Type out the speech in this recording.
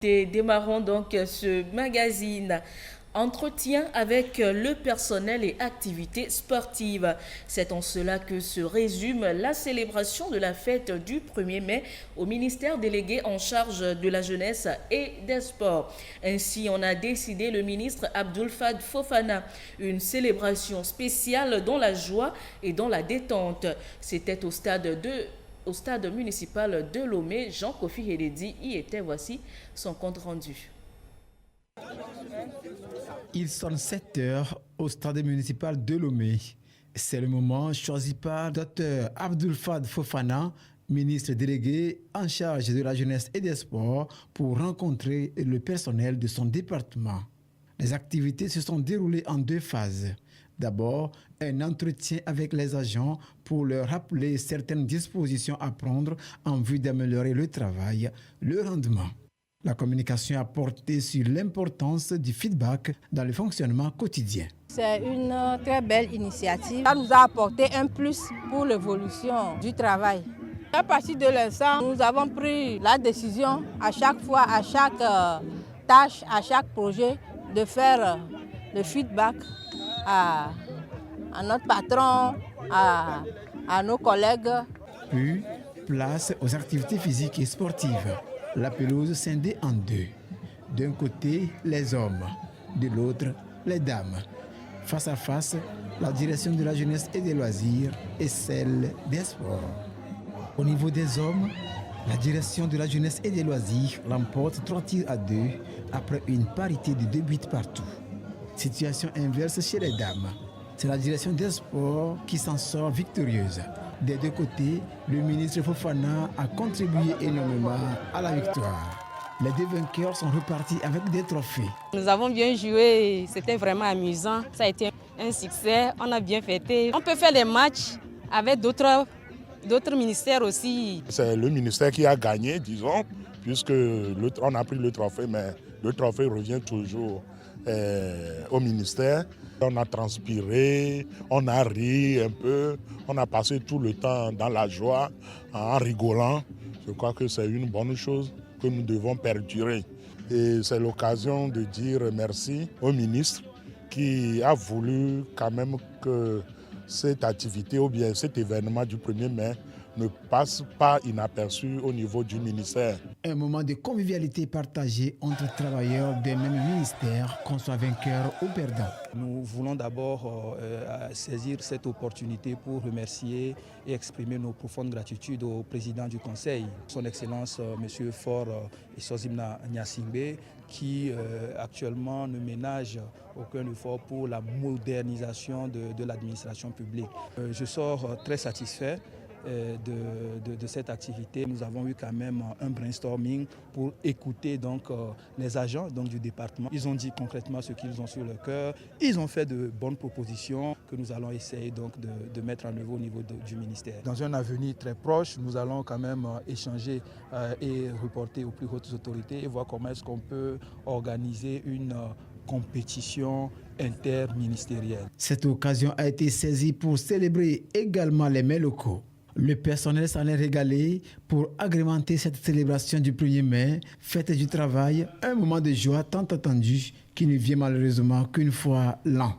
Démarrons donc ce magazine. Entretien avec le personnel et activités sportives. C'est en cela que se résume la célébration de la fête du 1er mai au ministère délégué en charge de la jeunesse et des sports. Ainsi en a décidé le ministre Abdoul Fad Fofana. Une célébration spéciale dans la joie et dans la détente. C'était au stade municipal de Lomé. Jean-Kofi Hededi y était. Voici son compte rendu. Il sonne 7 heures au stade municipal de Lomé. C'est le moment choisi par Dr Abdoul Fad Fofana, ministre délégué en charge de la jeunesse et des sports, pour rencontrer le personnel de son département. Les activités se sont déroulées en 2 phases. D'abord, un entretien avec les agents pour leur rappeler certaines dispositions à prendre en vue d'améliorer le travail, le rendement. La communication a porté sur l'importance du feedback dans le fonctionnement quotidien. C'est une très belle initiative. Ça nous a apporté un plus pour l'évolution du travail. À partir de l'instant, nous avons pris la décision à chaque fois, à chaque tâche, à chaque projet, de faire le feedback à notre patron, à nos collègues. Puis, place aux activités physiques et sportives. La pelouse scindée en 2. D'un côté, les hommes, de l'autre, les dames. Face à face, la direction de la jeunesse et des loisirs et celle des sports. Au niveau des hommes, la direction de la jeunesse et des loisirs l'emporte 3 tirs à 2 après une parité de 2 buts partout. Situation inverse chez les dames. C'est la direction des sports qui s'en sort victorieuse. Des 2 côtés, le ministre Fofana a contribué énormément à la victoire. Les 2 vainqueurs sont repartis avec des trophées. Nous avons bien joué, c'était vraiment amusant. Ça a été un succès, on a bien fêté. On peut faire des matchs avec d'autres ministères aussi. C'est le ministère qui a gagné, disons, puisque on a pris le trophée, mais le trophée revient toujours au ministère. On a transpiré, on a ri un peu, on a passé tout le temps dans la joie, en rigolant. Je crois que c'est une bonne chose que nous devons perdurer. Et c'est l'occasion de dire merci au ministre qui a voulu quand même que cette activité ou bien cet événement du 1er mai ne passe pas inaperçu au niveau du ministère. Un moment de convivialité partagée entre travailleurs des mêmes ministères, qu'on soit vainqueur ou perdant. Nous voulons d'abord saisir cette opportunité pour remercier et exprimer nos profondes gratitudes au président du Conseil, son Excellence M. Faure Essozimna Nyasingbe, qui actuellement ne ménage aucun effort pour la modernisation de l'administration publique. Je sors très satisfait de cette activité. Nous avons eu quand même un brainstorming pour écouter donc, les agents donc, du département. Ils ont dit concrètement ce qu'ils ont sur le cœur. Ils ont fait de bonnes propositions que nous allons essayer donc, de mettre en œuvre au niveau du ministère. Dans un avenir très proche, nous allons quand même échanger et reporter aux plus hautes autorités et voir comment est-ce qu'on peut organiser une compétition interministérielle. Cette occasion a été saisie pour célébrer également les mets locaux. Le personnel s'en est régalé pour agrémenter cette célébration du 1er mai, fête du travail, un moment de joie tant attendu qui ne vient malheureusement qu'une fois l'an.